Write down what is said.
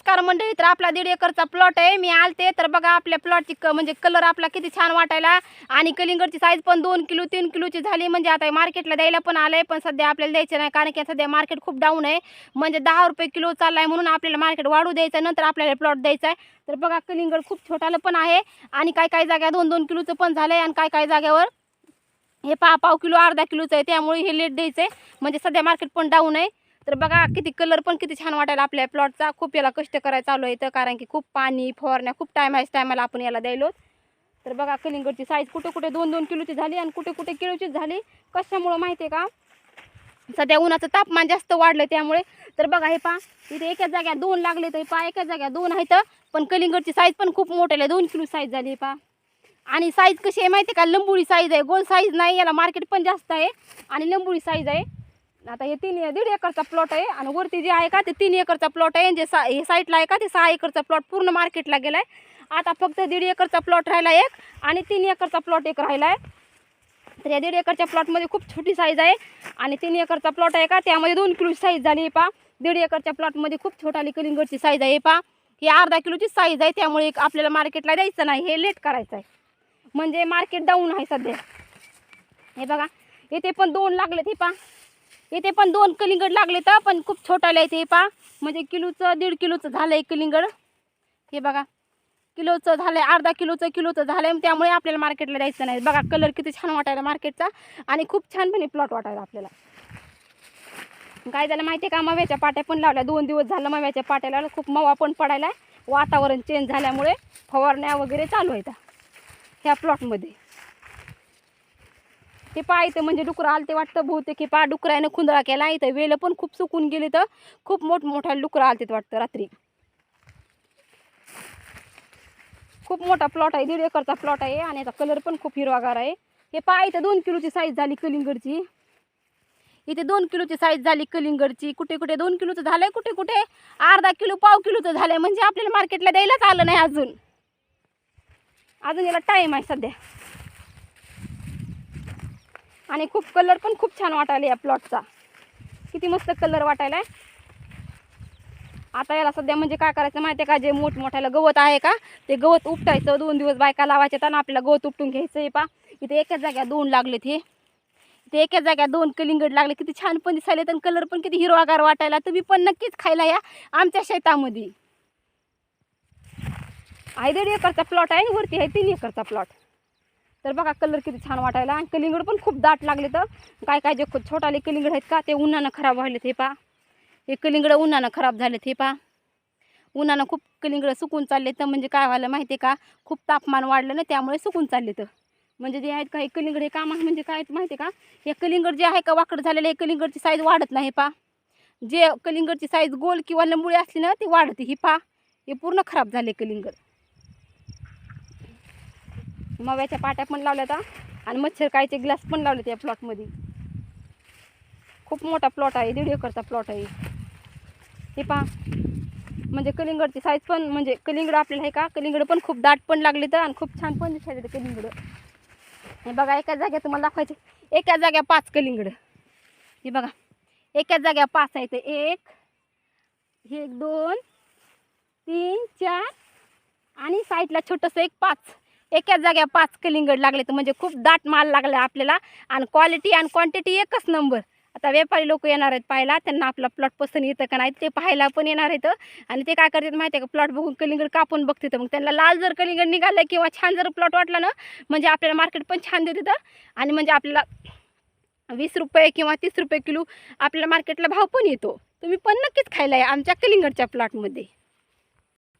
नमस्कार मंडळी. तर आपला 1.5 एकरचा प्लॉट आहे. मी आलते तर बघा आपल्या प्लॉटची म्हणजे कलर आपला किती छान वाटायला आणि कलिंगडची साईज पण 2 किलो 3 किलोची झाली. म्हणजे आता मार्केटला द्यायला पण आलंय, पण सध्या आपल्याला द्यायचं नाही कारण की सध्या मार्केट खूप डाऊन आहे. म्हणजे 10 रुपये किलो चाललाय म्हणून आपल्याला मार्केट वाढू द्यायचं, नंतर आपल्याला प्लॉट द्यायचा आहे. तर बघा कलिंगड खूप छोटालं पण आहे आणि काही जागा 2-2 किलोचं पण झालंय आणि काही जागेवर हे पाव किलो अर्धा किलोचं आहे. त्यामुळे हे लेट द्यायचं आहे, म्हणजे सध्या मार्केट पण डाऊन आहे. तर बघा किती कलर पण किती छान वाटायला आपल्या प्लॉटचा. खूप याला कष्ट करायला चालू आहे इथं, कारण की खूप पाणी फवारण्या खूप टायमाला आपण याला द्यायलो. तर बघा कलिंगडची साईज कुठे 2-2 किलोची झाली आणि कुठे किलोचीच झाली. कशामुळं माहिती आहे का, सध्या उन्हाचं तापमान जास्त वाढलं त्यामुळे. तर बघा हे पा इथे एका जाग्यात 2 लागले, तर पा एका जाग्यात 2 आहेत, पण कलिंगडची साईज पण खूप मोठी आहे. 2 किलो साईज झाली पा. आणि साईज कशी आहे माहिती आहे का, लंबुळी साईज आहे, गोल साईज नाही. याला मार्केट पण जास्त आहे आणि लंबुळी साईज आहे. आता हे 1.5 एकरचा प्लॉट आहे आणि वरती जे आहे का ते 3 एकरचा प्लॉट आहे. जे हे साईडला आहे का ते 6 एकरचा प्लॉट पूर्ण मार्केटला गेलाय. आता फक्त 1.5 एकरचा प्लॉट राहिला एक आणि 3 एकरचा प्लॉट एक राहिला आहे. तर या 1.5 एकरच्या प्लॉटमध्ये खूप छोटी साईज आहे आणि 3 एकरचा प्लॉट आहे का त्यामध्ये 2 किलोची साईज झाली आहे पा. 1.5 एकरच्या प्लॉटमध्ये खूप छोटाली कलिंगडची साईज आहे पा. ही अर्धा किलोची साईज आहे, त्यामुळे आपल्याला मार्केटला द्यायचं नाही, हे लेट करायचं आहे. म्हणजे मार्केट डाऊन आहे सध्या. हे बघा इथे पण 2 लागलेत. हे पा इथे पण 2 कलिंगड लागले, तर पण खूप छोटाले आहेत. हे पा म्हणजे किलोचं 1.5 किलोचं झालं आहे कलिंगड. हे बघा किलोचं झालं आहे, अर्धा किलोचं झालं आहे, त्यामुळे आपल्याला मार्केटला द्यायचं नाही. बघा कलर किती छान वाटायला मार्केटचा आणि खूप छानपणे प्लॉट वाटायला आपल्याला. काय झालं माहिती आहे का, मव्याच्या पाट्या पण लावल्या. 2 दिवस झालं मव्याच्या पाट्याला, खूप मवा पण पडायला आहे. वातावरण चेंज झाल्यामुळे फवारण्या वगैरे चालू आहेत ह्या प्लॉटमध्ये. हे पा इथं म्हणजे डुकरं आलते वाटतं बहुतेक. हे पा डुकराने खुंदळा केला. इथं वेल पण खूप सुकून गेली, तर खूप मोठमोठ्या डुकरं आलते वाटतं रात्री. खूप मोठा प्लॉट आहे, 1.5 एकरचा प्लॉट आहे आणि याचा कलर पण खूप हिरवागार आहे. हे पा इथं 2 किलोची साईज झाली कलिंगडची. इथे 2 किलोची साईज झाली कलिंगडची. कुठे 2 किलोचं झालंय, कुठे अर्धा किलो पाव किलोचं झालंय. म्हणजे आपल्याला मार्केटला द्यायलाच आलं नाही अजून याला टाईम आहे सध्या. आणि खूप कलर पण खूप छान वाटायला या प्लॉटचा. किती मस्त कलर वाटायला. आता याला सध्या म्हणजे काय करायचं माहिती आहे का, जे मोठमोठ्याला गवत आहे का ते गवत उपटायचं. 2 दिवस बायका लावायच्या आणि आपल्याला गवत उपटून घ्यायचं. हे पा इथे एका जाग्यात 2 लागलेत. हे इथे एका जाग्यात 2 कलिंगड लागले. किती छान पण दिसायले आणि कलर पण किती हिरवागार वाटायला. तुम्ही पण नक्कीच खायला या आमच्या शेतामध्ये. 1.5 एकरचा प्लॉट आहे आणि वरती आहे 3 एकरचा प्लॉट. तर बघा कलर किती छान वाटायला आणि कलिंगड पण खूप दाट लागले. तर काय जे छोटाले कलिंगड आहेत का ते उन्हानं खराब व्हायलेत. हे पा हे कलिंगड उन्हानं खराब झालेत. हे पा उन्हानं खूप कलिंगड सुकून चालले. तर म्हणजे काय व्हायला माहिती आहे का, खूप तापमान वाढलं ना त्यामुळे सुकून चालले. तर म्हणजे जे आहेत का हे कलिंगड हे कामात म्हणजे काय माहिती आहे का, हे कलिंगड जे आहे का वाकड झालेलं, हे कलिंगडची साईज वाढत नाही. पा जे कलिंगडची साईज गोल किंवा लंबुळी असली ना ती वाढते. ही पा हे पूर्ण खराब झाले कलिंगड. मव्याच्या पाट्या पण लावल्यात आणि मच्छर कायचे ग्लास पण लावले त्या प्लॉटमध्ये. खूप मोठा प्लॉट आहे, 1.5 एकरचा प्लॉट आहे. हे पा म्हणजे कलिंगडची साईज पण म्हणजे कलिंगड आपल्याला आहे का, कलिंगड पण खूप दाट पण लागले तर आणि खूप छान पण दिसायचे ते कलिंगड. हे बघा एका जाग्यात तुम्हाला दाखवायचे, एका जाग्या 5 कलिंगड. हे बघा एका जाग्या 5 आहेत. 1 2 3 4 आणि साईडला छोटंसं 5. एका जाग्या 5 कलिंगड लागले. तर म्हणजे खूप दाट माल लागला आपल्याला आणि क्वालिटी आणि क्वांटिटी एकच नंबर. आता व्यापारी लोक येणार आहेत पाहायला, त्यांना आपला प्लॉट पसंत येतं का नाही ते पाहायला पण येणार आहेत. आणि ते काय करतात माहिती आहे का, प्लॉट बघून कलिंगड कापून बघते. तर मग त्यांना लाल जर कलिंगड निघालं किंवा छान जर प्लॉट वाटला ना, म्हणजे आपल्याला मार्केट पण छान देते आणि म्हणजे आपल्याला 20 रुपये किंवा 30 रुपये किलो आपल्याला मार्केटला भाव पण येतो. तुम्ही पण नक्कीच खायला या आमच्या कलिंगडच्या प्लॉटमध्ये.